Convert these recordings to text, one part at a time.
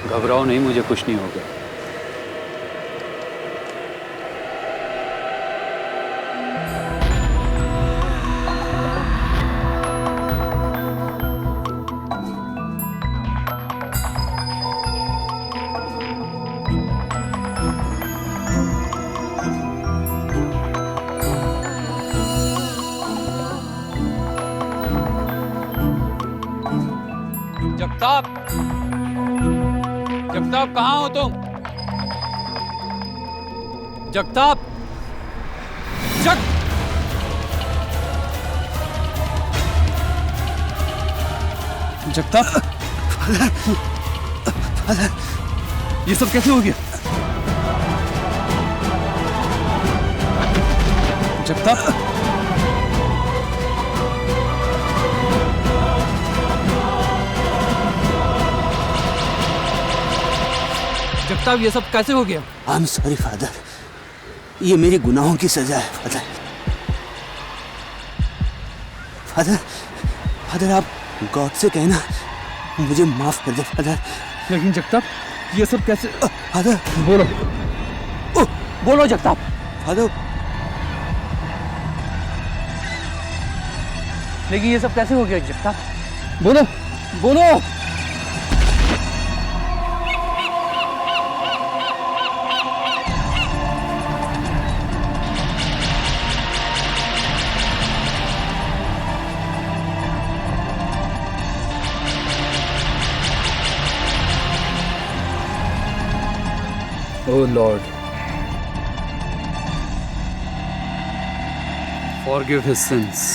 घबराओ नहीं, मुझे कुछ नहीं होगा। जगताप, जगताप कहाँ हो तुम? जगताप, जगताप, फादर, ये सब कैसे हो गया? जगताप, जगताप, ये सब कैसे हो गया? आई एम सॉरी फादर, ये मेरे गुनाहों की सजा है फादर। फादर, फादर आप गॉड से कहना मुझे माफ कर दे फादर। लेकिन जगताप, ये सब कैसे? फादर बोलो, बोलो जगताप। फादर, लेकिन ये सब कैसे हो गया जगताप? बोलो, बोलो। Oh Lord, forgive his sins.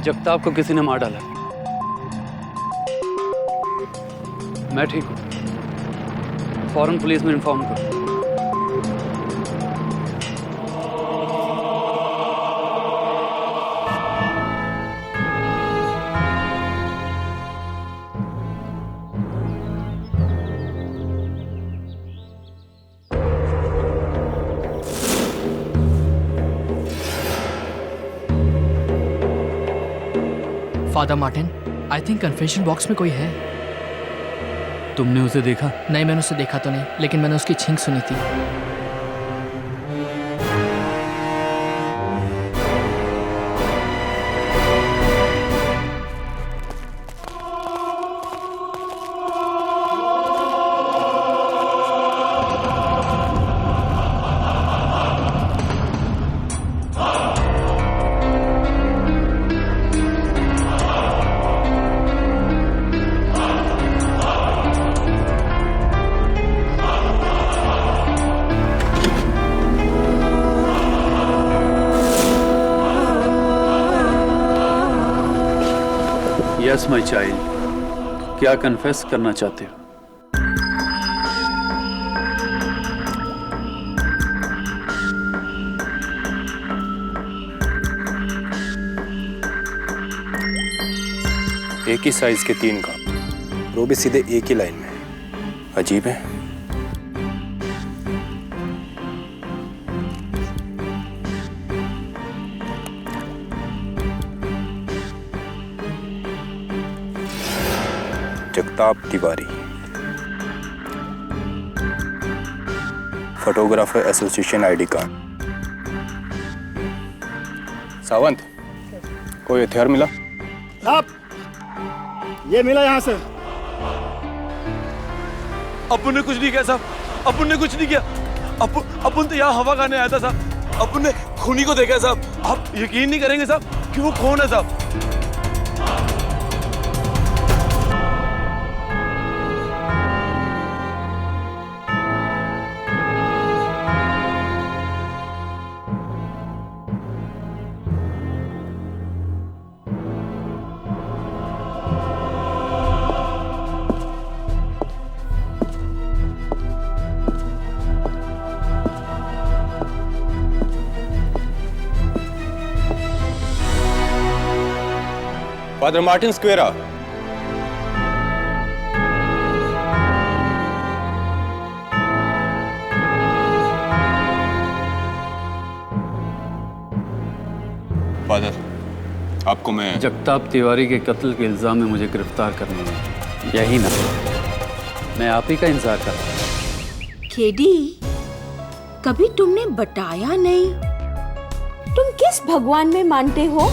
Jagtap को किसी ने मार डाला। मैं ठीक हूँ, फौरन पुलिस में इन्फॉर्म करो। Father Martin, I think confession box में कोई है। तुमने उसे देखा? नहीं, मैंने उसे देखा तो नहीं, लेकिन मैंने उसकी छींक सुनी थी। यस माय चाइल्ड, क्या कन्फेस करना चाहते हो? एक ही साइज के 3 कप, वो भी सीधे एक ही लाइन में। अजीब है। Jagtap Tiwari, photographer association ID card. Sawant, कोई हथियार मिला? साहब, ये मिला यहाँ से। अपुन ने कुछ नहीं किया साहब, अपुन ने कुछ नहीं किया। अपुन तो यहाँ हवा खाने आया था साहब। अपुन ने खूनी को देखा है साहब। आप यकीन नहीं करेंगे साहब कि वो कौन है साहब। Father Martin स्क्वेरा। फादर, आपको मैं जगताप तिवारी के कत्ल के इल्जाम में मुझे गिरफ्तार करने में यही ना, मैं आप ही का इंतजार कर रहा हूं। केडी, कभी तुमने बताया नहीं तुम किस भगवान में मानते हो?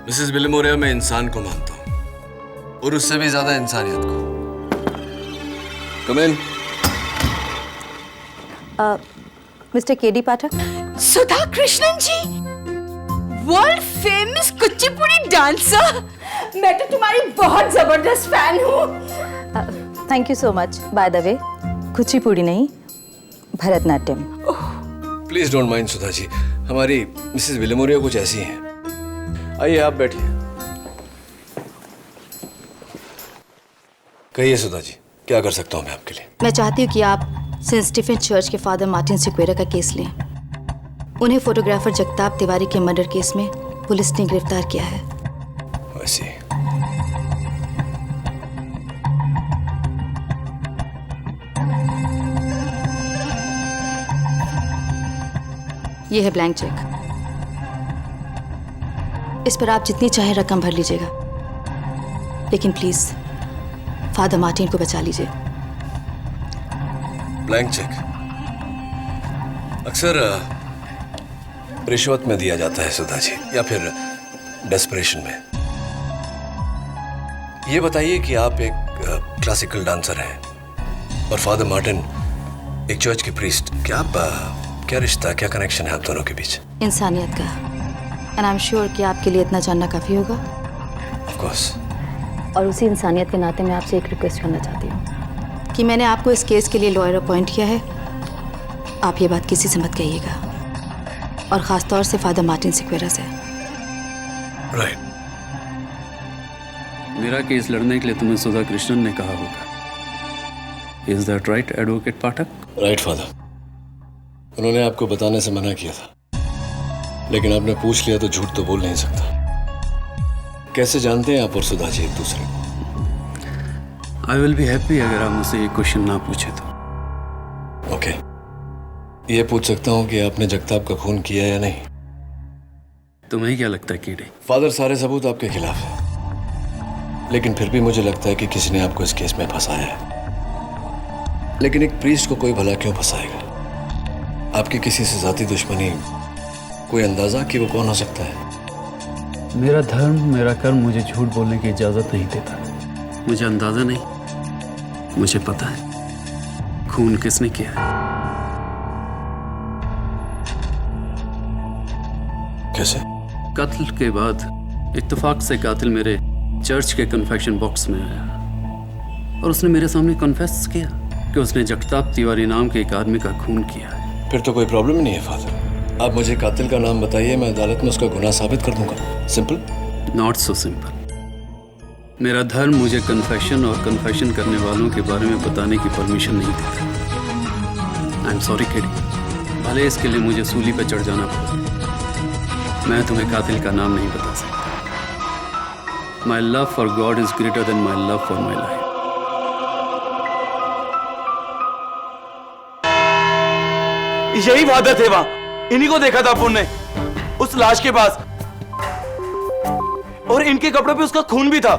मिसेस विलिमोरिया, मैं इंसान को मानता हूँ और उससे भी ज्यादा इंसानियत को। कम इन। मिस्टर केडी पाठक। सुधा कृष्णन जी, वर्ल्ड फेमस कुचिपुड़ी डांसर। मैं तो तुम्हारी बहुत जबरदस्त फैन हूँ। Thank you so much. By the way, Kuchipudi नहीं, Bharatanatyam. Please don't mind Sudha ji, हमारी मिसेस विलिमोरिया कुछ ऐसी हैं। आइए आप बैठिए। कहिए सुधा जी, क्या कर सकता हूँ मैं आपके लिए? मैं चाहती हूँ कि आप सेंट स्टीफन चर्च के फादर मार्टिन सिक्वेरा का केस लें। उन्हें फोटोग्राफर जगताप तिवारी के मर्डर केस में पुलिस ने गिरफ्तार किया है। वैसे ये है ब्लैंक चेक। इस पर आप जितनी चाहे रकम भर लीजिएगा, लेकिन प्लीज फादर मार्टिन को बचा लीजिए। ब्लैंक चेक अक्सर रिश्वत में दिया जाता है सुधा जी, या फिर डेस्परेशन में। ये बताइए कि आप एक क्लासिकल डांसर हैं और फादर मार्टिन एक चर्च के प्रीस्ट। क्या रिश्ता, क्या कनेक्शन है आप दोनों के बीच? इंसानियत का। एंड आई एम श्योर कि आपके लिए इतना जानना काफी होगा। Of course. और उसी इंसानियत के नाते मैं आपसे एक रिक्वेस्ट करना चाहती हूँ कि मैंने आपको इस केस के लिए लॉयर अपॉइंट किया है। आप ये बात किसी से मत कहिएगा, और खास तौर से फादर मार्टिन सिक्वेरा से। राइट। मेरा केस लड़ने के लिए तुम्हें सुधा कृष्णन ने कहा होगा। Is that right advocate Pathak? Right father, उन्होंने आपको बताने से मना किया था, लेकिन आपने पूछ लिया तो झूठ तो बोल नहीं सकता। कैसे जानते हैं आप और सुधा जी एक दूसरे को? आई विल बी हैप्पी अगर आप मुझसे ये क्वेश्चन ना पूछे तो। ओके, ये पूछ सकता हूँ कि आपने जगताप का खून किया या नहीं? तुम्हें क्या लगता है कीड़े? फादर, सारे सबूत आपके खिलाफ है, लेकिन फिर भी मुझे लगता है कि किसी ने आपको इस केस में फंसाया है। लेकिन एक प्रीस्ट को कोई भला क्यों फंसाएगा? आपकी किसी से जाती दुश्मनी, कोई अंदाजा कि वो कौन हो सकता है? मेरा धर्म, मेरा कर्म मुझे झूठ बोलने की इजाजत नहीं देता। मुझे अंदाजा नहीं, मुझे पता है खून किसने किया है। कैसे? कत्ल के बाद इत्तेफाक से कातिल मेरे चर्च के कन्फेक्शन बॉक्स में आया और उसने मेरे सामने कन्फेस किया कि उसने जगताप तिवारी नाम के एक आदमी का खून किया है। फिर तो कोई प्रॉब्लम नहीं है फादर। आप मुझे कातिल का नाम बताइए, मैं अदालत में उसका गुनाह साबित कर दूंगा। सिंपल? Not so simple. मेरा धर्म मुझे कन्फेशन और कन्फेशन करने वालों के बारे में बताने की परमिशन नहीं देता। आई एम सॉरी किडी, भले इसके लिए मुझे सूली पर चढ़ जाना पड़ा, मैं तुम्हें कातिल का नाम नहीं बता सकता। My love for God is greater than my love for my life. यही वादा थे वहां, इन्हीं को देखा था अपुन ने उस लाश के पास, और इनके कपड़ों पे उसका खून भी था।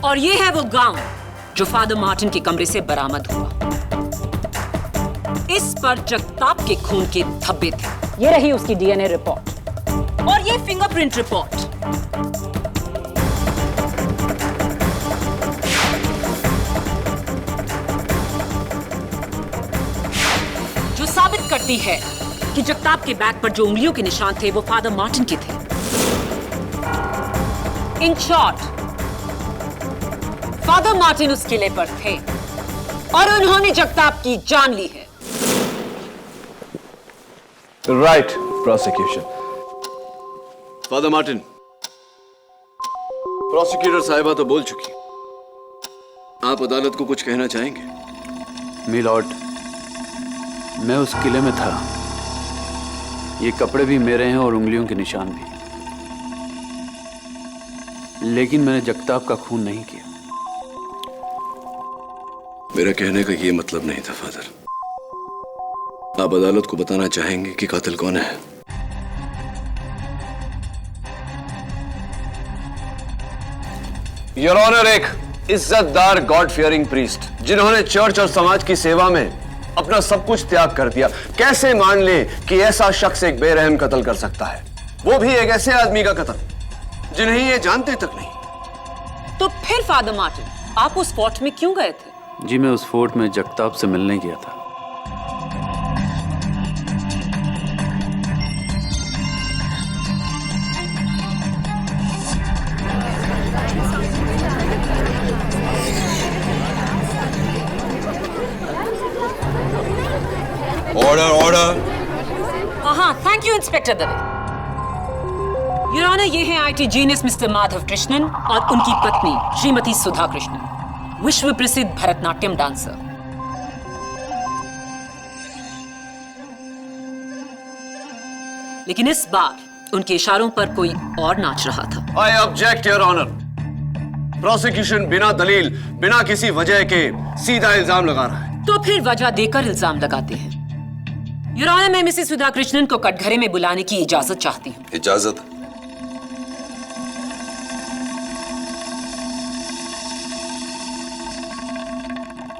और ये है वो गाउन जो फादर मार्टिन के कमरे से बरामद हुआ। इस पर जगताप के खून के धब्बे थे। ये रही उसकी डीएनए रिपोर्ट और ये फिंगरप्रिंट रिपोर्ट जो साबित करती है कि जगताप के बैग पर जो उंगलियों के निशान थे वो फादर मार्टिन के थे। इन शॉर्ट, फादर मार्टिन उस किले पर थे और उन्होंने जगताप की जान ली है। Right prosecution. Father Martin, prosecutor साहिबा तो बोल चुकी, आप अदालत को कुछ कहना चाहेंगे? मिलॉर्ड, मैं उस किले में था। ये कपड़े भी मेरे हैं और उंगलियों के निशान भी, लेकिन मैंने जगताप का खून नहीं किया। मेरा कहने का ये मतलब नहीं था फादर। आप अदालत को बताना चाहेंगे कि कातिल कौन है? योर ऑनर, एक इज्जतदार गॉड फियरिंग प्रीस्ट जिन्होंने चर्च और समाज की सेवा में अपना सब कुछ त्याग कर दिया, कैसे मान ले कि ऐसा शख्स एक बेरहम कत्ल कर सकता है, वो भी एक ऐसे आदमी का कत्ल जिन्हें ये जानते तक नहीं। तो फिर फादर मार्टिन, आप उस फोर्ट में क्यों गए थे? जी, मैं उस फोर्ट में जगताप से मिलने गया था। Order order. हाँ, thank you inspector Dave. Your honour, ये हैं IT genius mister Madhav Krishnan और उनकी पत्नी श्रीमती सुधा कृष्णन, विश्व प्रसिद्ध भरतनाट्यम डांसर। लेकिन इस बार उनके इशारों पर कोई और नाच रहा था। I object your honour. Prosecution बिना दलील, बिना किसी वजह के सीधा इल्जाम लगा रहा है। तो फिर वजह देकर इल्जाम लगाते हैं। योर ऑनर, मैं मिसेस सुधा कृष्णन को कटघरे में बुलाने की इजाजत चाहती हूँ। इजाजत?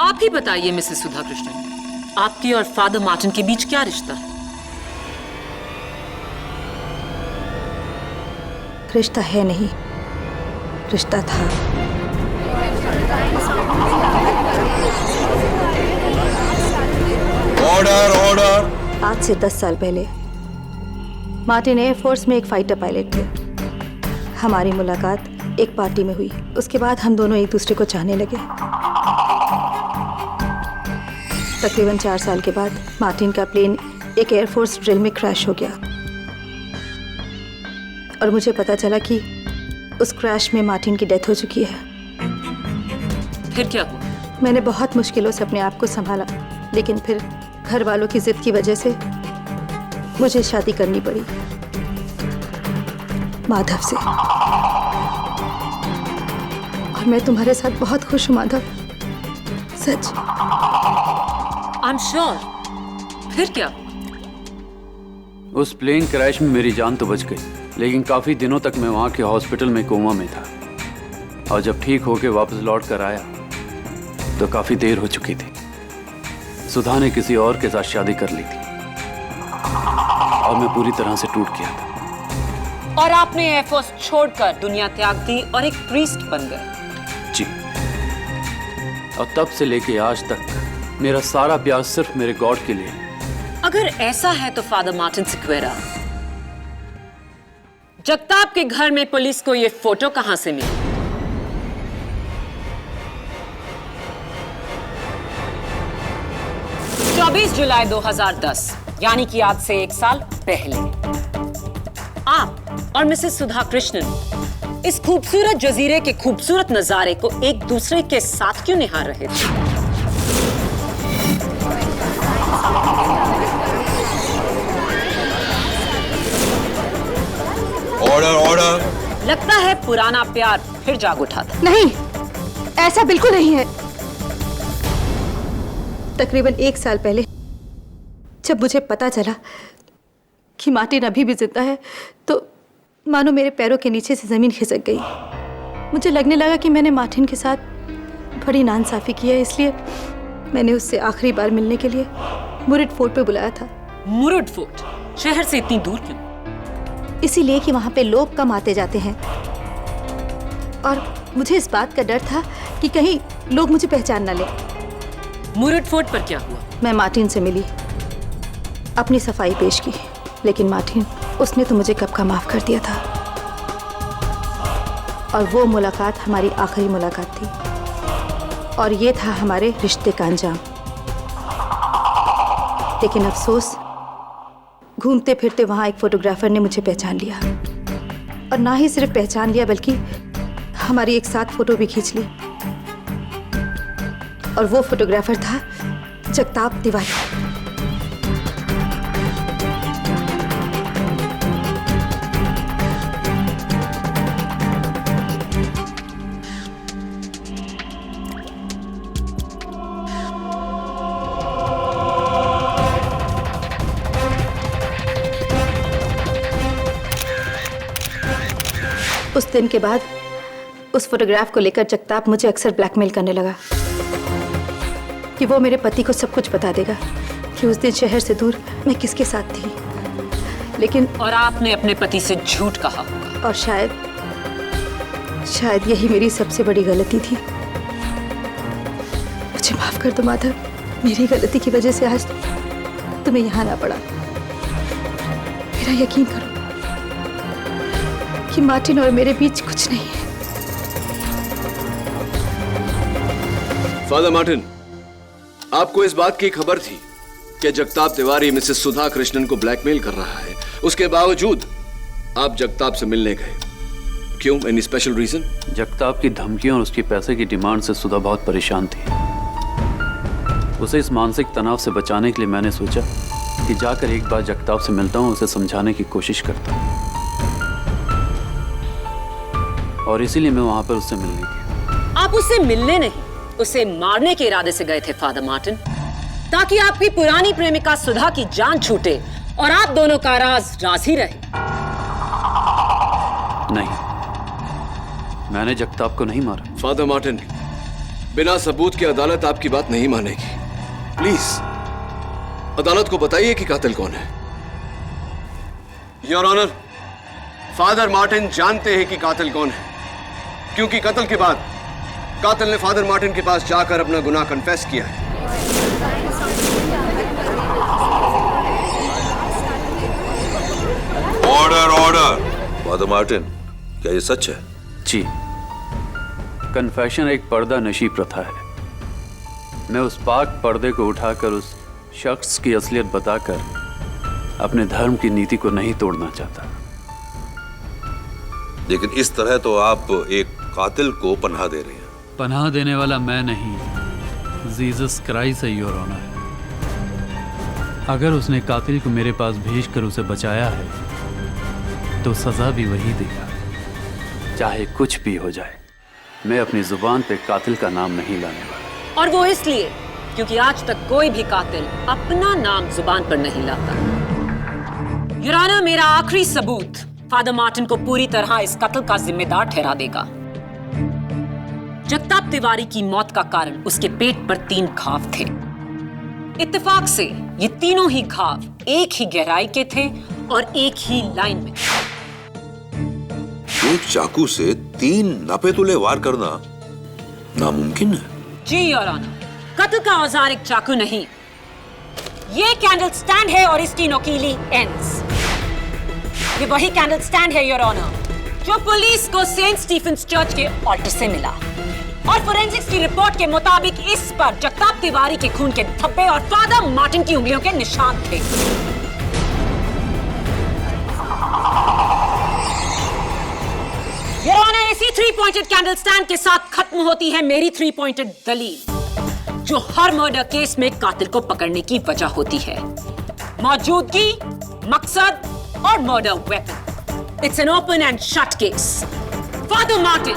आप ही बताइए मिसेस सुधा कृष्णन, आपके और फादर मार्टिन के बीच क्या रिश्ता है? रिश्ता है नहीं, रिश्ता था। Order order. आज से 10 साल पहले मार्टिन एयरफोर्स में एक फाइटर पायलट थे। हमारी मुलाकात एक पार्टी में हुई। उसके बाद हम दोनों एक दूसरे को चाहने लगे। तकरीबन 4 साल के बाद मार्टिन का प्लेन एक एयरफोर्स ड्रिल में क्रैश हो गया और मुझे पता चला कि उस क्रैश में मार्टिन की डेथ हो चुकी है। फिर क्या हुआ? मैंने बहुत मुश्किलों से अपने आप को संभाला, लेकिन फिर घर वालों की जिद की वजह से मुझे शादी करनी पड़ी माधव से। और मैं तुम्हारे साथ बहुत खुश हूँ माधव, सच। I am sure. फिर क्या? उस प्लेन क्रैश में मेरी जान तो बच गई, लेकिन काफी दिनों तक मैं वहां के हॉस्पिटल में कोमा में था। और जब ठीक होके वापस लौट कर आया तो काफी देर हो चुकी थी। सुधा ने किसी और के साथ शादी कर ली थी और मैं पूरी तरह से टूट गया था। और आपने एयरफोर्स छोड़कर दुनिया त्याग दी और एक प्रीस्ट बन गए। जी, और तब से लेके आज तक मेरा सारा प्यार सिर्फ मेरे गॉड के लिए। अगर ऐसा है तो फादर मार्टिन सिक्वेरा, जगताप के घर में पुलिस को ये फोटो कहां से मिली? जुलाई 2010, यानी कि आज से 1 साल पहले आप और मिसेस सुधा कृष्णन इस खूबसूरत जजीरे के खूबसूरत नजारे को एक दूसरे के साथ क्यों निहार रहे थे? Order order. लगता है पुराना प्यार फिर जाग उठा था। नहीं, ऐसा बिल्कुल नहीं है। तकरीबन 1 साल पहले जब मुझे पता चला कि मार्टिन अभी भी जिंदा है तो मानो मेरे पैरों के नीचे से जमीन खिसक गई। मुझे लगने लगा कि मैंने मार्टिन के साथ बड़ी नाइंसाफी की है, इसलिए मैंने उससे आखिरी बार मिलने के लिए मुरिड फोर्ट पे बुलाया था। मुरुड फोर्ट? शहर से इतनी दूर क्यों? इसीलिए कि वहाँ पे लोग कम आते जाते हैं और मुझे इस बात का डर था कि कहीं लोग मुझे पहचान न लें। मुरुड फोर्ट पर क्या हुआ? मैं मार्टिन से मिली, अपनी सफाई पेश की, लेकिन मार्टिन उसने तो मुझे कब का माफ कर दिया था और वो मुलाकात हमारी आखिरी मुलाकात थी और ये था हमारे रिश्ते का अंजाम। लेकिन अफसोस, घूमते फिरते वहाँ एक फोटोग्राफर ने मुझे पहचान लिया और ना ही सिर्फ पहचान लिया बल्कि हमारी एक साथ फोटो भी खींच ली। और वो फोटोग्राफर था जगताप तिवारी। उस दिन के बाद उस फोटोग्राफ को लेकर जगताप मुझे अक्सर ब्लैकमेल करने लगा कि वो मेरे पति को सब कुछ बता देगा कि उस दिन शहर से दूर मैं किसके साथ थी। लेकिन और आपने अपने पति से झूठ कहा और शायद यही मेरी सबसे बड़ी गलती थी। मुझे माफ कर दो माधव, मेरी गलती की वजह से आज तुम्हें यहाँ ना पड़ा। मेरा यकीन करो कि मार्टिन और मेरे बीच कुछ नहीं है। फादर मार्टिन, आपको इस बात की खबर थी कि जगताप तिवारी मिसेस सुधा कृष्णन को ब्लैकमेल कर रहा है, उसके बावजूद आप जगताप से मिलने गए। क्यों? Any special reason? जगताप की धमकियों और उसकी पैसे की डिमांड से सुधा बहुत परेशान थी। उसे इस मानसिक तनाव से बचाने के लिए मैंने सोचा कि जाकर एक बार जगताप से मिलता हूं, उसे समझाने की कोशिश करता हूं और इसीलिए मैं वहां पर उससे मिलने गया। आप उससे मिलने नहीं, उसे मारने के इरादे से गए थे फादर मार्टिन, ताकि आपकी पुरानी प्रेमिका सुधा की जान छूटे और आप दोनों का राज ही रहे। नहीं, मैंने जगताप को नहीं मारा। फादर मार्टिन, बिना सबूत के अदालत आपकी बात नहीं मानेगी। प्लीज अदालत को बताइए कि कातिल कौन है। योर ऑनर, फादर मार्टिन जानते हैं कि कातिल कौन है, क्योंकि कत्ल के बाद कातिल ने फादर मार्टिन के पास जाकर अपना गुनाह कन्फेस किया है। Order order. फादर मार्टिन, क्या ये सच है? जी, कन्फेशन एक पर्दा नशी प्रथा है। मैं उस पाक पर्दे को उठाकर उस शख्स की असलियत बताकर अपने धर्म की नीति को नहीं तोड़ना चाहता। लेकिन इस तरह तो आप एक कातिल को पनाह दे रहे हैं। पनाह देने वाला मैं नहीं, जीसस क्राइस्ट है योर ऑनर। अगर उसने कातिल को मेरे पास भेजकर उसे बचाया है तो सजा भी वही देगा। चाहे कुछ भी हो जाए, मैं अपनी जुबान पे कातिल का नाम नहीं लाने वाला। और वो इसलिए क्योंकि आज तक कोई भी कातिल अपना नाम जुबान पर नहीं लाता। योर ऑनर, मेरा आखिरी सबूत फादर मार्टिन को पूरी तरह इस कत्ल का जिम्मेदार ठहरा देगा। जगताप तिवारी की मौत का कारण उसके पेट पर 3 घाव थे। इत्तेफाक से ये तीनों ही घाव एक ही गहराई के थे और एक ही लाइन में। एक चाकू से 3 नापेतुले वार करना नामुमकिन है। जी योर ऑनर, कत्ल का औजार एक चाकू नहीं, ये कैंडल स्टैंड है और इसकी नोकीली एंड्स। ये वही कैंडल स्टैंड है योर ऑनर जो पुलिस को सेंट स्टीफेंस चर्च के ऑल्टर से मिला और फोरेंसिक्स की रिपोर्ट के मुताबिक इस पर जगताप तिवारी के खून के धब्बे और फादर मार्टिन की उंगलियों के निशान थे। योर ऑनर, इसी 3 पॉइंटेड कैंडल स्टैंड के साथ खत्म होती है मेरी 3 पॉइंटेड दलील, जो हर मर्डर केस में कातिल को पकड़ने की वजह होती है। मौजूदगी, मकसद और murder weapon. It's an open and shut case. Father Martin,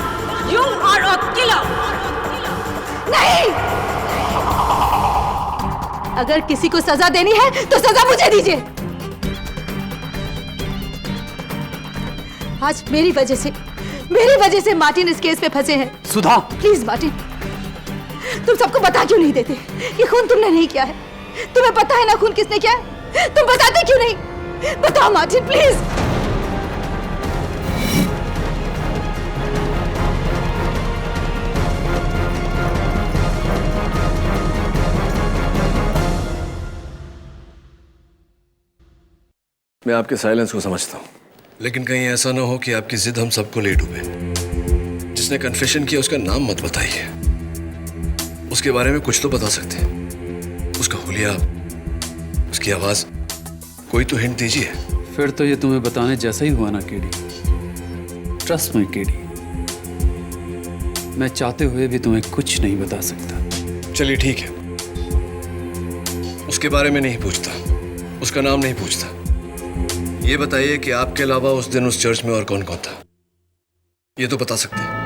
you are a killer. नहीं! अगर किसी को सजा देनी है तो सजा मुझे दीजिए। आज मेरी वजह से मार्टिन इस केस में फंसे हैं। सुधा, प्लीज मार्टिन, तुम सबको बता क्यों नहीं देते? ये खून तुमने नहीं किया है, तुम्हें पता है ना खून किसने किया है? तुम बताते क्यों नहीं? बताओ मार्टिन प्लीज। मैं आपके साइलेंस को समझता हूँ, लेकिन कहीं ऐसा ना हो कि आपकी जिद हम सबको ले डूबे। जिसने कन्फेशन किया उसका नाम मत बताइए, उसके बारे में कुछ तो बता सकते हैं। उसका हुलिया, उसकी आवाज, कोई तो हिंट दीजिए। फिर तो ये तुम्हें बताने जैसा ही हुआ ना केडी। ट्रस्ट मी केडी, मैं चाहते हुए भी तुम्हें कुछ नहीं बता सकता। चलिए ठीक है, उसके बारे में नहीं पूछता, उसका नाम नहीं पूछता। ये बताइए कि आपके अलावा उस दिन उस चर्च में और कौन कौन था, ये तो बता सकते हैं।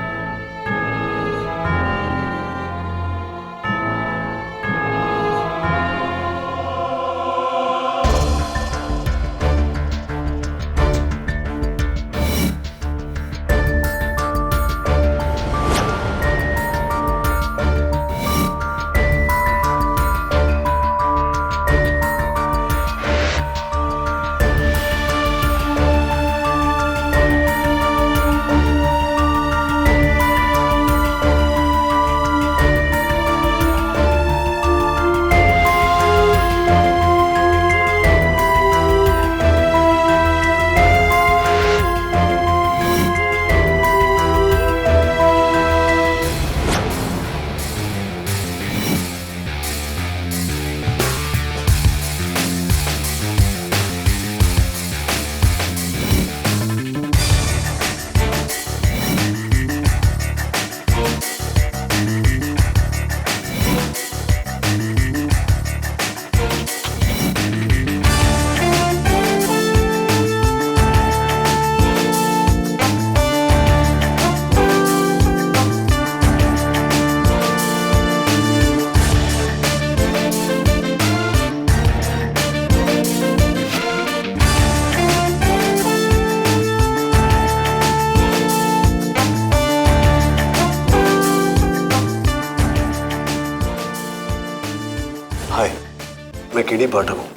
मैं केडी पाठक हूँ।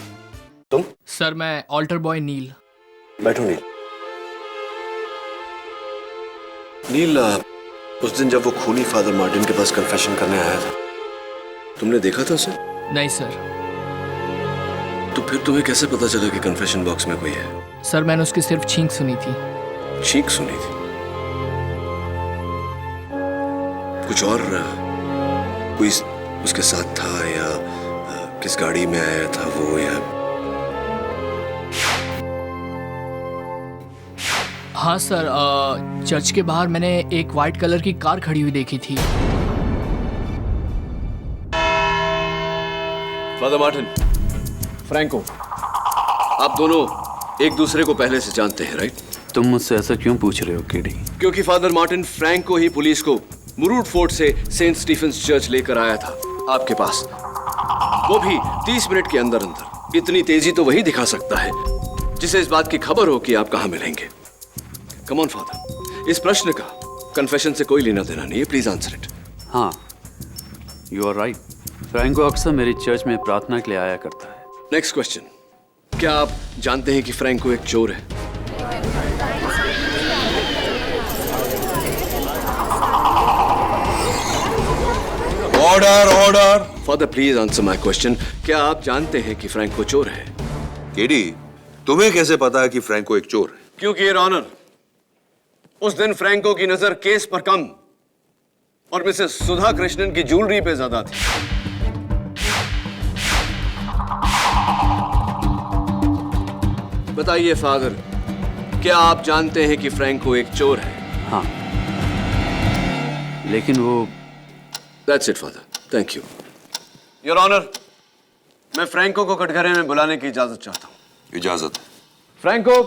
तुम? सर मैं ऑल्टर बॉय नील। बैठो नील। नील, उस दिन जब वो खूनी फादर मार्टिन के पास कन्फेशन करने आया था, तुमने देखा था उसे? नहीं सर। तो फिर तुम्हें कैसे पता चला कि कन्फेशन बॉक्स में कोई है? सर मैंने उसकी सिर्फ छींक सुनी थी। छींक सुनी थी? कुछ और कोई उसके साथ था, या किस गाड़ी में आया था वो, या? हाँ सर, चर्च के बाहर मैंने एक वाइट कलर की कार खड़ी हुई देखी थी। फादर मार्टिन, फ्रैंको, आप दोनों एक दूसरे को पहले से जानते हैं, राइट? तुम मुझसे ऐसा क्यों पूछ रहे हो केडी? क्योंकि फादर मार्टिन फ्रैंको ही पुलिस को मुरूड फोर्ट से सेंट स्टीफेंस चर्च लेकर आया था आपके पास, वो भी 30 मिनट के अंदर अंदर। इतनी तेजी तो वही दिखा सकता है जिसे इस बात की खबर हो कि आप कहां मिलेंगे। कम ऑन फादर, इस प्रश्न का कन्फेशन से कोई लेना देना नहीं है, प्लीज आंसर इट। हाँ, यू आर राइट। फ्रैंको अक्सर मेरी चर्च में प्रार्थना के लिए आया करता है। नेक्स्ट क्वेश्चन, क्या आप जानते हैं कि फ्रैंको एक चोर है? Order order. Father please answer my question, क्या आप जानते हैं कि फ्रैंको चोर है? केडी, तुम्हें कैसे पता है कि फ्रैंको एक चोर है? क्योंकि योर ऑनर, उस दिन फ्रैंको की नजर केस पर कम और मिसेस सुधा कृष्णन की ज्वेलरी पे ज्यादा थी। बताइए फादर, क्या आप जानते हैं कि फ्रैंको एक चोर है? हाँ, लेकिन वो... That's it, father. Thank you. Your Honor, मैं फ्रैंको को कटघरे में बुलाने की इजाजत चाहता हूँ। इजाजत। फ्रैंको,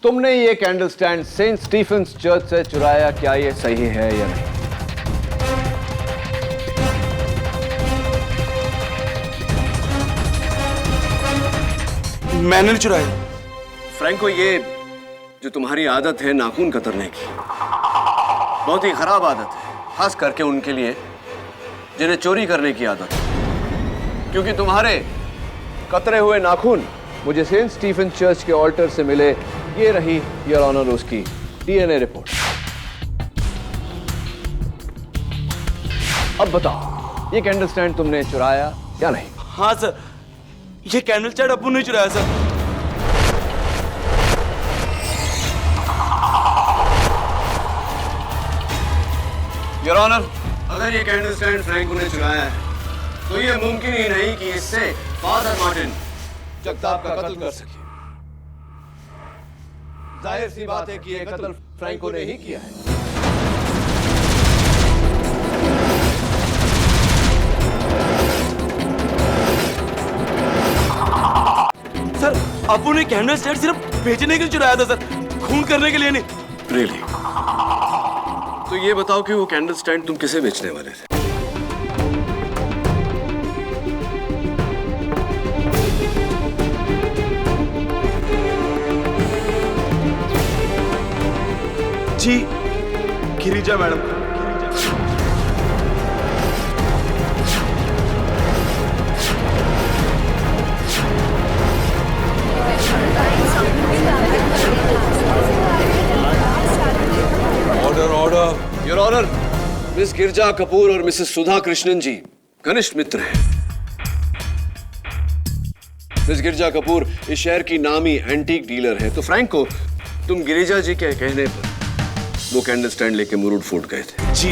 तुमने ये candle stand Saint Stephen's church से चुराया, क्या ये सही है या नहीं? मैंने नहीं चुराया। फ्रैंको, ये जो तुम्हारी आदत है नाखून कतरने की, बहुत ही खराब आदत है, खास करके उनके लिए जिन्हें चोरी करने की आदत है। क्योंकि तुम्हारे कतरे हुए नाखून मुझे सेंट स्टीफन चर्च के ऑल्टर से मिले। ये रही योर ऑनर उसकी डीएनए रिपोर्ट। अब बताओ, ये कैंडल स्टैंड तुमने चुराया या नहीं? हाँ सर, ये कैंडल स्टैंड अप्पू ने चुराया सर। योर ऑनर, अगर ये कैंडल स्टैंड फ्रैंको ने चुराया है तो ये मुमकिन ही नहीं कि इससे फादर मार्टिन जगताप का कत्ल कर सके। जाहिर सी बात है कि ये कत्ल फ्रैंको ने ही किया है। सर, अप्पू ने कैंडल स्टैंड सिर्फ बेचने के लिए चुराया था सर, खून करने के लिए नहीं। रियली? तो ये बताओ कि वो कैंडल स्टैंड तुम किसे बेचने वाले थे? जी, Girija madam. Order order. Your honour, miss Girja Kapoor और मिसेस सुधा कृष्णन जी घनिष्ठ मित्र हैं। मिस गिरजा कपूर इस शहर की नामी एंटीक डीलर है, तो फ्रैंको तुम गिरिजा जी के कहने पर वो कैंडल स्टैंड लेके मुरुड फोर्ट गए थे। जी,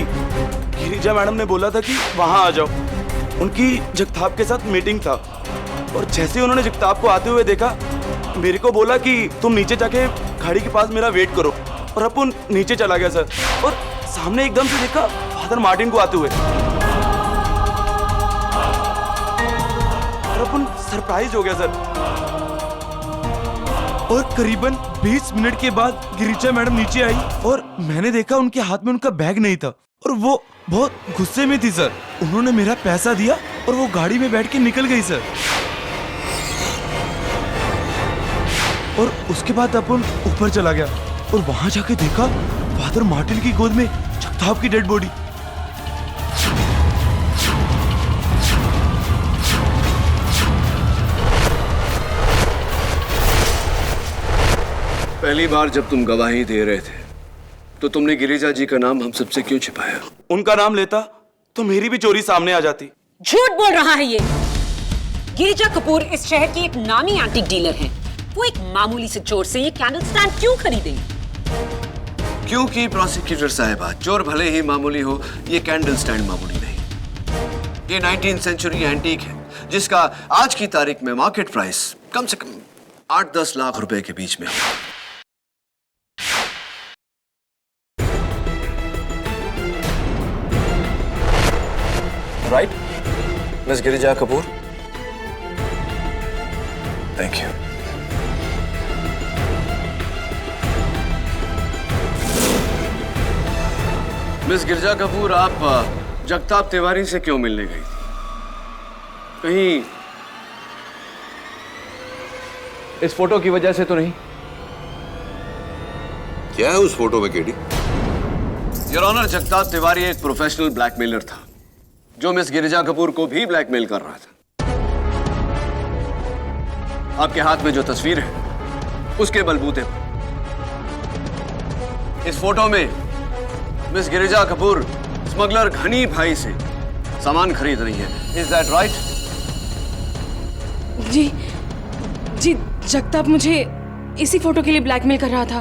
गिरिजा मैडम ने बोला था कि वहां आ जाओ, उनकी जगताप के साथ मीटिंग था। और जैसे उन्होंने जगताप को आते हुए देखा, मेरे को बोला कि तुम नीचे जाके गाड़ी के पास मेरा वेट करो। और अपन नीचे चला गया सर, और सामने एकदम से देखा फादर मार्टिन को आते हुए। और अपन सरप्राइज हो गया सर। और करीबन 20 मिनट के बाद गिरिजा मैडम नीचे आई और मैंने देखा उनके हाथ में उनका बैग नहीं था और वो बहुत गुस्से में थी सर। उन्होंने मेरा पैसा दिया और वो गाड़ी में बैठ के निकल गई सर। और उसके बाद अपन ऊपर चला गया और वहां जाके देखा फादर मार्टिन की गोद में जगताप की डेड बॉडी। पहली बार जब तुम गवाही दे रहे थे तो तुमने गिरिजा जी का नाम हम सबसे क्यों छिपाया? उनका नाम लेता तो मेरी भी चोरी सामने आ जाती। झूठ बोल रहा है ये। गिरिजा कपूर इस शहर की एक नामी एंटीक डीलर हैं। वो एक मामूली से चोर से ये कैंडल स्टैंड क्यों खरीदेंगे? क्योंकि प्रोसिक्यूटर साहिबा, चोर भले ही मामूली हो, ये कैंडल स्टैंड मामूली नहीं। ये 19th सेंचुरी एंटीक है जिसका आज की तारीख में मार्केट प्राइस कम से कम 8-10 लाख रुपए के बीच में है। Right, miss Girija Kapoor? Thank you. Miss Girja Kapoor, आप जगताप तिवारी से क्यों मिलने गई थी? कहीं इस फोटो की वजह से तो नहीं? क्या है उस फोटो में KD? Your honour, Jagtap Tiwari एक प्रोफेशनल ब्लैकमेलर था जो मिस गिरिजा कपूर को भी ब्लैकमेल कर रहा था। आपके हाथ में जो तस्वीर है उसके बलबूते पर इस फोटो में मिस गिरिजा कपूर स्मगलर घनी भाई से सामान खरीद रही है। Is that right? जी जी, जगताप मुझे इसी फोटो के लिए ब्लैकमेल कर रहा था।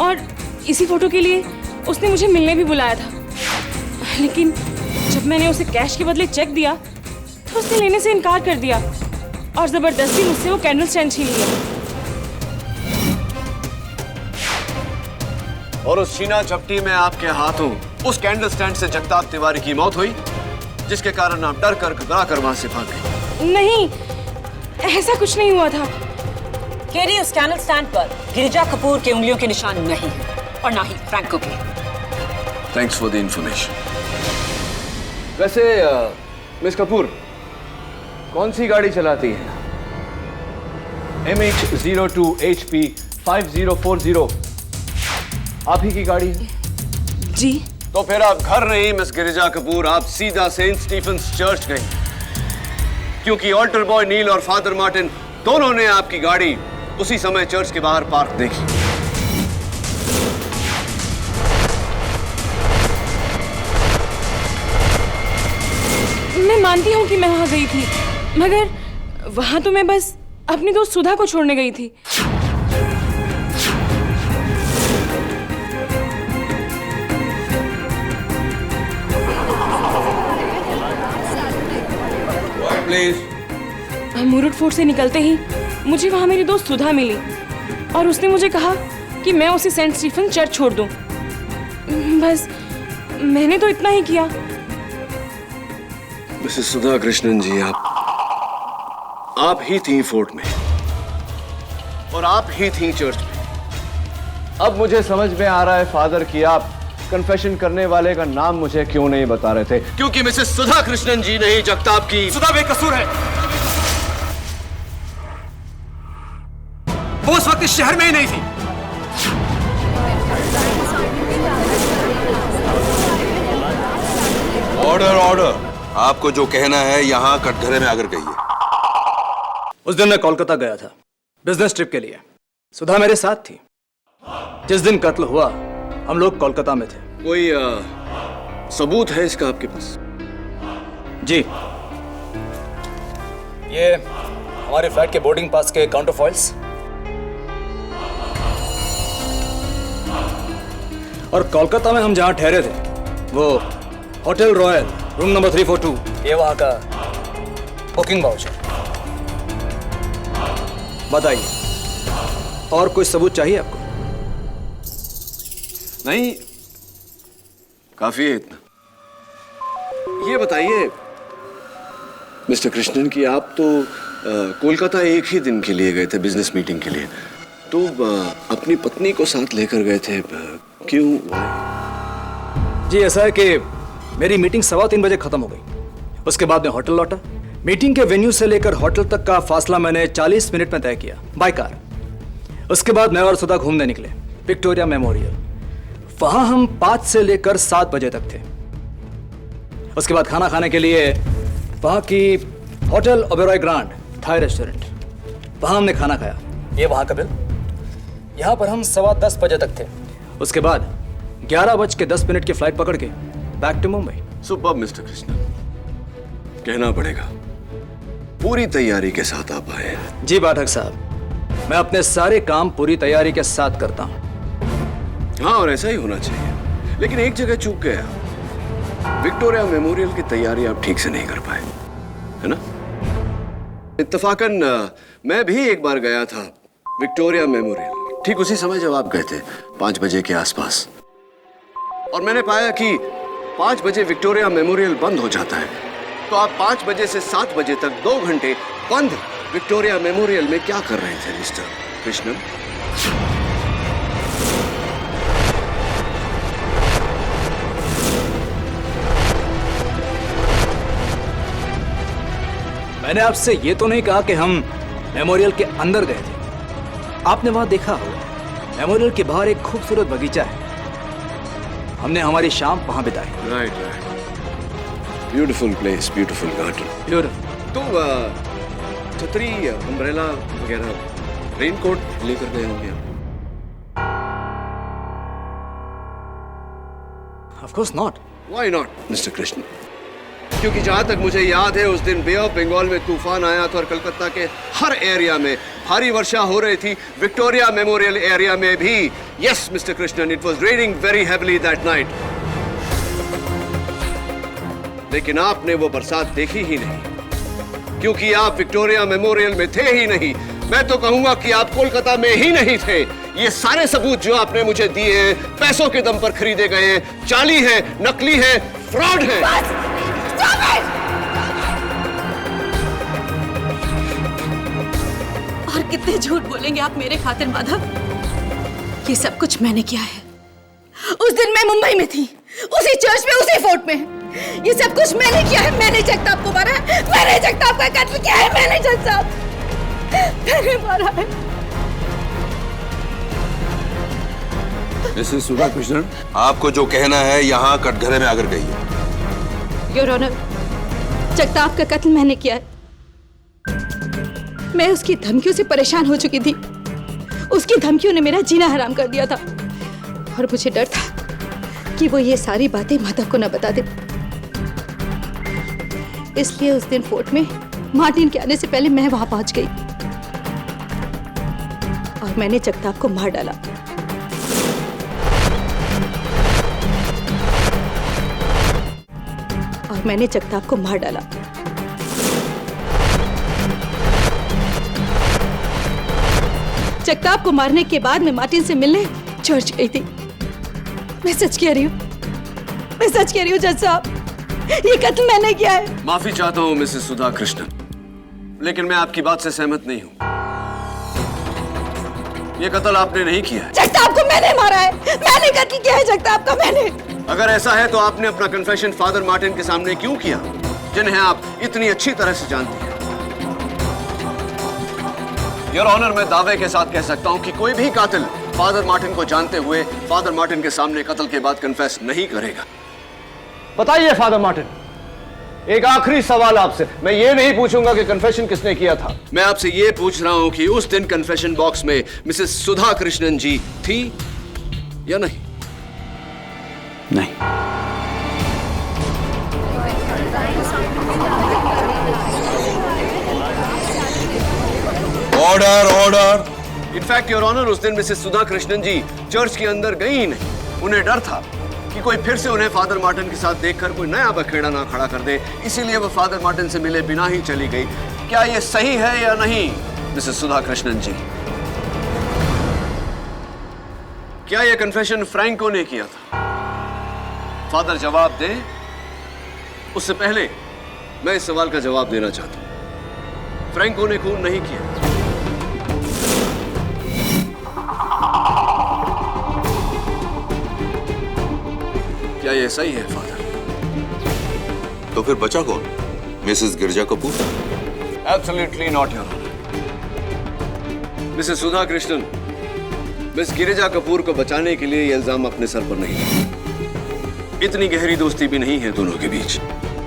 और इसी फोटो के लिए उसने मुझे मिलने भी बुलाया था, लेकिन जब मैंने उसे कैश के बदले चेक दिया तो उसने लेने से इनकार कर दिया और जबरदस्ती मुझसे वो कैंडल स्टैंड छीन लिया। और उस शीना चपटी में आपके हाथों उस कैंडल स्टैंड से जगताप तिवारी की मौत हुई, जिसके कारण आप डर कर घबरा कर वहां से भाग गए। नहीं, ऐसा कुछ नहीं हुआ था। केडी, उस कैंडल स्टैंड पर गिरिजा कपूर के उंगलियों के निशान नहीं है और ना ही फ्रैंको के। Thanks for the information. वैसे मिस कपूर कौन सी गाड़ी चलाती है? MH02 HP 5040। आप ही की गाड़ी है? जी। तो फिर आप घर नहीं मिस गिरिजा कपूर, आप सीधा सेंट स्टीफेंस चर्च गई, क्योंकि ऑल्टर बॉय नील और फादर मार्टिन दोनों ने आपकी गाड़ी उसी समय चर्च के बाहर पार्क देखी। मैं मानती हूँ कि मैं वहां गई थी, मगर वहां तो मैं बस अपनी दोस्त सुधा को छोड़ने गई थी। प्लीज। मुरुड फोर्ट से निकलते ही मुझे वहां मेरी दोस्त सुधा मिली और उसने मुझे कहा कि मैं उसे सेंट स्टीफन चर्च छोड़ दूं। बस मैंने तो इतना ही किया। मिसेस सुधा कृष्णन जी, आप ही थी फोर्ट में और आप ही थी चर्च में। अब मुझे समझ में आ रहा है फादर कि आप कन्फेशन करने वाले का नाम मुझे क्यों नहीं बता रहे थे। क्योंकि मिसेस सुधा कृष्णन जी नहीं जगताप की। सुधा बेकसूर है। वो उस वक्त इस शहर में ही नहीं थी। Order order. आपको जो कहना है यहाँ कटघरे में आकर कहिए। उस दिन मैं कोलकाता गया था बिजनेस ट्रिप के लिए। सुधा मेरे साथ थी। जिस दिन कत्ल हुआ हम लोग कोलकाता में थे। कोई सबूत है इसका आपके पास? जी, ये हमारे फ्लाइट के बोर्डिंग पास के काउंटर फॉइल्स और कोलकाता में हम जहां ठहरे थे वो होटल रॉयल रूम नंबर 342, ये वहां का बुकिंग वाउचर। बताइए, और कोई सबूत चाहिए आपको? नहीं, काफी है इतना। ये बताइए मिस्टर कृष्णन कि आप तो कोलकाता एक ही दिन के लिए गए थे बिजनेस मीटिंग के लिए, तो अपनी पत्नी को साथ लेकर गए थे, क्यों? जी, ऐसा है कि मेरी मीटिंग 3:15 बजे खत्म हो गई। उसके बाद मैं होटल लौटा। मीटिंग के वेन्यू से लेकर होटल तक का फासला मैंने 40 मिनट में तय किया बाय कार। उसके बाद मैं और सुधा घूमने निकले विक्टोरिया मेमोरियल। वहां हम 5 से लेकर 7 बजे तक थे। उसके बाद खाना खाने के लिए वहां की hotel Oberoi grand Thai restaurant, वहां हमने खाना खाया। ये वहां का बिल। यहां पर हम 10:15 बजे तक थे। उसके बाद 11:10 की फ्लाइट पकड़ के back to Mumbai. Superb mister Krishnan, कहना पड़ेगा पूरी तैयारी के साथ आप आए हैं। जी पाठक साहब, मैं अपने सारे काम पूरी तैयारी के साथ करता हूं। हाँ, और ऐसा ही होना चाहिए। लेकिन एक जगह चूक गया। विक्टोरिया मेमोरियल की तैयारी आप ठीक से नहीं कर पाए, है ना? इत्तफाकन मैं भी एक बार गया था विक्टोरिया मेमोरियल, ठीक उसी समय जब आप गए थे, 5 बजे के आसपास। और मैंने पाया कि 5 बजे विक्टोरिया मेमोरियल बंद हो जाता है। तो आप 5 बजे से 7 बजे तक 2 घंटे बंद विक्टोरिया मेमोरियल में क्या कर रहे थे मिस्टर कृष्णन? मैंने आपसे ये तो नहीं कहा कि हम मेमोरियल के अंदर गए थे। आपने वहां देखा होगा मेमोरियल के बाहर एक खूबसूरत बगीचा है। हमने हमारी शाम वहां बिताई। Right right, beautiful place, beautiful garden. Beautiful. तो छतरी, अम्ब्रेला वगैरह, रेनकोट लेकर गए होंगे आप? Of course not. Why not, mister Krishna? क्योंकि जहां तक मुझे याद है उस दिन बे ऑफ बंगाल में तूफान आया था और कलकत्ता के हर एरिया में भारी वर्षा हो रही थी। विक्टोरिया मेमोरियल एरिया में भी। Yes mister Krishnan, it was raining very heavily that night. लेकिन आपने वो बरसात देखी ही नहीं, क्योंकि आप विक्टोरिया मेमोरियल में थे ही नहीं। मैं तो कहूंगा कि आप कोलकाता में ही नहीं थे। ये सारे सबूत जो आपने मुझे दिए हैं पैसों के दम पर खरीदे गए हैं, जाली है, नकली है, फ्रॉड है। और कितने झूठ बोलेंगे आप मेरे खातिर माधव? ये सब कुछ मैंने किया है। उस दिन मैं मुंबई में थी, उसी चर्च में, उसी फोर्ट में। ये सब कुछ मैंने किया है। मैंने जगताप को मारा है, मैंने जगताप का कत्ल किया है, मैंने जगताप मैंने मारा है। मिसेस सुधा कृष्णन, आपको जो कहना है यहाँ कटघरे में आकर कहिए। योर ऑनर, जगताप का कत्ल मैंने किया है। मैं उसकी धमकियों से परेशान हो चुकी थी। उसकी धमकियों ने मेरा जीना हराम कर दिया था और मुझे डर था कि वो ये सारी बातें माधव को न बता दे। इसलिए उस दिन फोर्ट में मार्टिन के आने से पहले मैं वहां पहुंच गई और मैंने जगताप को मार डाला। और मैंने जगताप को मार डाला। जगताप को मारने के बाद मैं मार्टिन से मिलने चर्च गई थी। मैं सच कह रही हूँ, मैं सच कह रही हूँ जज साहब, ये कत्ल मैंने किया है। माफी चाहता हूँ मिसेस सुधा कृष्णन, लेकिन मैं आपकी बात से सहमत नहीं हूँ। ये कत्ल आपने नहीं किया है। जगताप को मैंने मारा है, मैंने कत्ल किया है जगताप का, मैंने। अगर ऐसा है तो आपने अपना कन्फेशन फादर मार्टिन के सामने क्यों किया, जिन्हें आप इतनी अच्छी तरह से जानती हैं? योर ऑनर, मैं दावे के साथ कह सकता हूं कि कोई भी कातिल फादर मार्टिन को जानते हुए फादर मार्टिन के सामने कत्ल के बाद कन्फेस नहीं करेगा। बताइए फादर मार्टिन, एक आखिरी सवाल आपसे। मैं ये नहीं पूछूंगा कि कन्फेशन किसने किया था। मैं आपसे ये पूछ रहा हूं कि उस दिन कन्फेशन बॉक्स में मिसेस सुधा कृष्णन जी थी या नहीं? नहीं। Order order. In fact your honour, उस दिन मिसेस सुधा कृष्णन जी चर्च के अंदर गई ही नहीं। उन्हें डर था कि कोई फिर से उन्हें फादर मार्टिन के साथ देखकर कोई नया बखेड़ा ना खड़ा कर दे, इसीलिए वो फादर मार्टिन से मिले बिना ही चली गई। क्या ये सही है या नहीं मिसेस सुधा कृष्णन जी? क्या ये कन्फेशन फ्रैंको ने किया था? फादर जवाब दे। उससे पहले मैं इस सवाल का जवाब देना चाहता हूं। फ्रैंको ने खून नहीं किया। क्या यह सही है फादर? तो फिर बचा कौन? Mrs Girija Kapoor? Absolutely not your honour. Mrs Sudha Krishnan, miss Girija Kapoor को बचाने के लिए यह इल्जाम अपने सर पर नहीं लिया। इतनी गहरी दोस्ती भी नहीं है दोनों के बीच।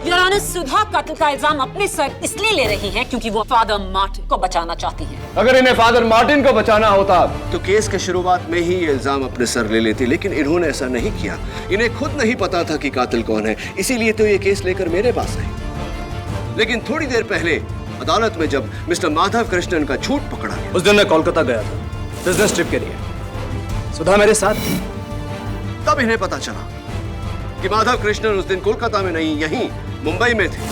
योर ऑनर, सुधा कत्ल का इल्जाम अपने सर इसलिए ले रही हैं क्योंकि वो फादर मार्टिन को बचाना चाहती हैं। अगर इन्हें फादर मार्टिन को बचाना होता तो केस के शुरुआत में ही ये इल्जाम अपने सर ले लेती, लेकिन इन्होंने ऐसा नहीं किया। इन्हें खुद नहीं पता था कि कातिल कौन है, इसीलिए तो ये केस लेकर मेरे पास आई। लेकिन थोड़ी देर पहले अदालत में जब मिस्टर माधव कृष्णन का झूठ पकड़ा गया, उस दिन मैं कोलकाता गया था बिजनेस ट्रिप के लिए। सुधा मेरे साथ थी। तब इन्हें पता चला कि माधव कृष्णन उस दिन कोलकाता में नहीं, यहीं मुंबई में थे।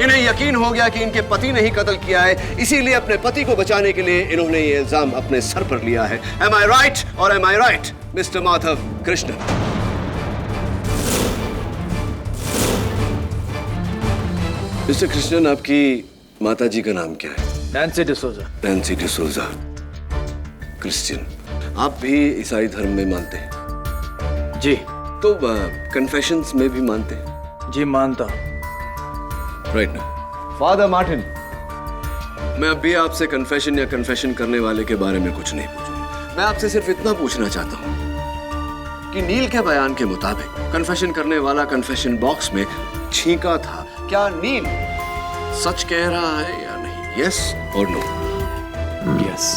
इन्हें यकीन हो गया कि इनके पति ने ही कत्ल किया है, इसीलिए अपने पति को बचाने के लिए इन्होंने ये इल्जाम अपने सर पर लिया है। Am I right or am I right, mister Madhav Krishnan? Mister Krishnan, आपकी माता जी का नाम क्या है? Nancy D'Souza. Nancy D'Souza, Christian. आप भी ईसाई धर्म में मानते हैं? जी। तो कन्फेशंस में भी मानते हैं? जी मानता। राइट ना? फादर मार्टिन, मैं अब भी आपसे कन्फेशन या कन्फेशन करने वाले के बारे में कुछ नहीं पूछूंगा। मैं आपसे सिर्फ इतना पूछना चाहता हूं कि नील के बयान के मुताबिक कन्फेशन करने वाला कन्फेशन बॉक्स में छींका था। क्या नील सच कह रहा है या नहीं? यस और नो? यस।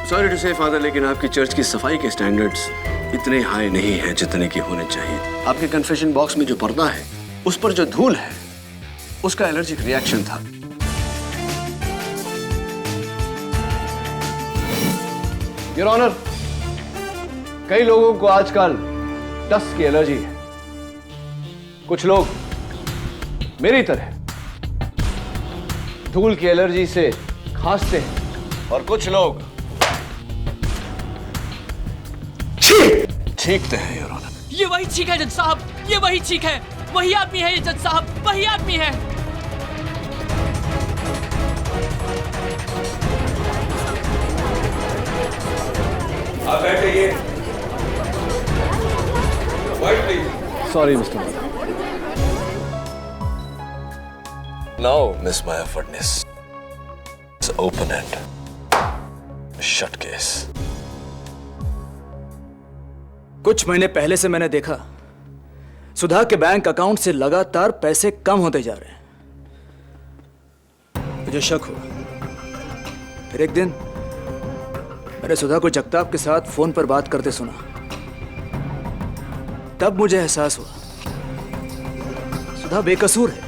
सॉरी टू से फादर, लेकिन आपकी चर्च की सफाई के स्टैंडर्ड्स इतने हाई नहीं हैं जितने की होने चाहिए। आपके कन्फेशन बॉक्स में जो पर्दा है, उस पर जो धूल है, उसका एलर्जिक रिएक्शन था। योर ऑनर, कई लोगों को आजकल डस्ट की एलर्जी है। कुछ लोग मेरी तरह धूल की एलर्जी से खांसते हैं और कुछ लोग छींकते हैं। योर ऑनर, ये वही छींक है जज साहब, ये वही छींक है। वही आदमी है ये जज साहब, वही आदमी है। आप बैठिए। White please. Sorry mister. Now, Miss Maya Fadnis, it's open end, shut case. कुछ महीने पहले से मैंने देखा सुधा के बैंक अकाउंट से लगातार पैसे कम होते जा रहे हैं। मुझे शक हुआ। फिर एक दिन मैंने सुधा को जगताप के साथ फोन पर बात करते सुना। तब मुझे एहसास हुआ सुधा बेकसूर है,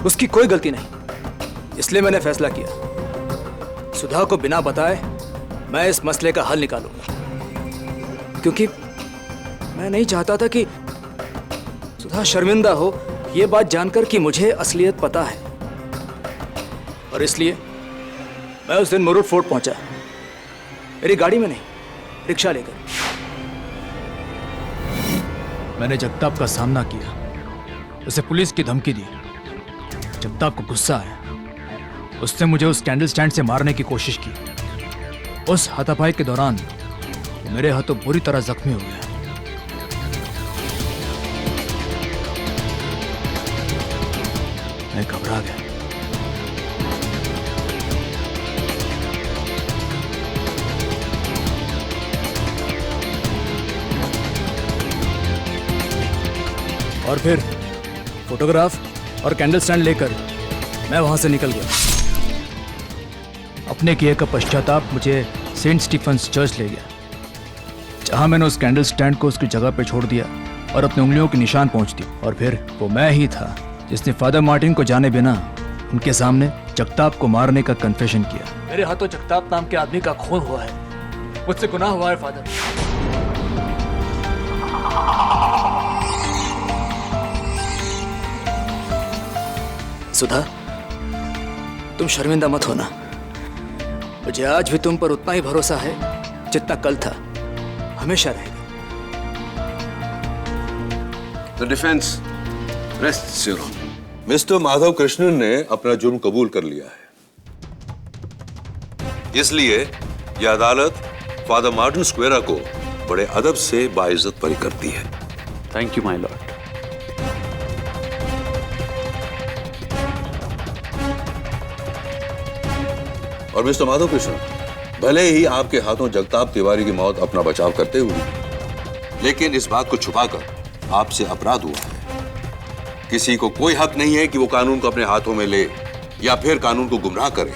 उसकी कोई गलती नहीं। इसलिए मैंने फैसला किया सुधा को बिना बताए मैं इस मसले का हल निकालूंगा, क्योंकि मैं नहीं चाहता था कि सुधा शर्मिंदा हो यह बात जानकर कि मुझे असलियत पता है। और इसलिए मैं उस दिन मुरुड फोर्ट पहुंचा, मेरी गाड़ी में नहीं, रिक्शा लेकर। मैंने जगताप का सामना किया, उसे पुलिस की धमकी दी। जगताप को गुस्सा आया, उसने मुझे उस कैंडल स्टैंड से मारने की कोशिश की। उस हाथापाई के दौरान वो मेरे हाथों बुरी तरह जख्मी हो गया। मैं घबरा गया। और फिर फोटोग्राफ और कैंडल स्टैंड लेकर मैं वहां से निकल गया। अपने किए का पश्चाताप मुझे सेंट स्टीफन्स चर्च ले गया, जहां मैंने उस कैंडल स्टैंड को उसकी जगह पे छोड़ दिया और अपनी उंगलियों के निशान पहुंच दी। और फिर वो मैं ही था जिसने फादर मार्टिन को जाने बिना उनके सामने जगताप को मारने का कन्फेशन किया। मेरे हाथों जगताप नाम के आदमी का खून हुआ है, मुझसे गुनाह हुआ है फादर। सुधा, तुम शर्मिंदा मत होना। मुझे आज भी तुम पर उतना ही भरोसा है जितना कल था, हमेशा रहेगा। The defense rests, Your Honor. Mister Madhav Krishnan ने अपना जुर्म कबूल कर लिया है, इसलिए यह अदालत फादर मार्टिन स्क्वेरा को बड़े अदब से बाइज्जत बरी करती है। Thank you my Lord. और मिस्टर माधव कृष्ण, भले ही आपके हाथों जगताप तिवारी की मौत अपना बचाव करते हुए, लेकिन इस बात को छुपाकर आपसे अपराध हुआ है। किसी को कोई हक नहीं है कि वो कानून को अपने हाथों में ले या फिर कानून को गुमराह करे।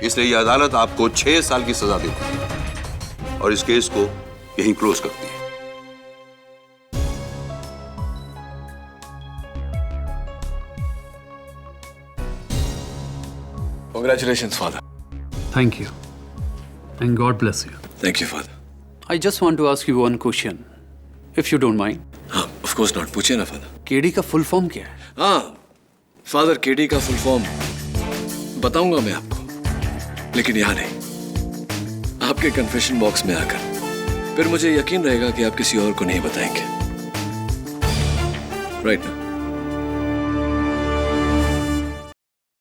इसलिए यह अदालत आपको 6 साल की सजा देती है और इस केस को यहीं क्लोज करती है। Congratulations, Father. Thank you. And God bless you. Thank you, Father. I just want to ask you one question, if you don't mind. हाँ, of course not. पूछिए ना, Father. केडी का फुल फॉर्म क्या है? हाँ, Father, KD का full form बताऊंगा मैं आपको, लेकिन यहाँ नहीं, आपके कन्फेशन बॉक्स में आकर। फिर मुझे यकीन रहेगा कि आप किसी और को नहीं बताएंगे। राइट ना?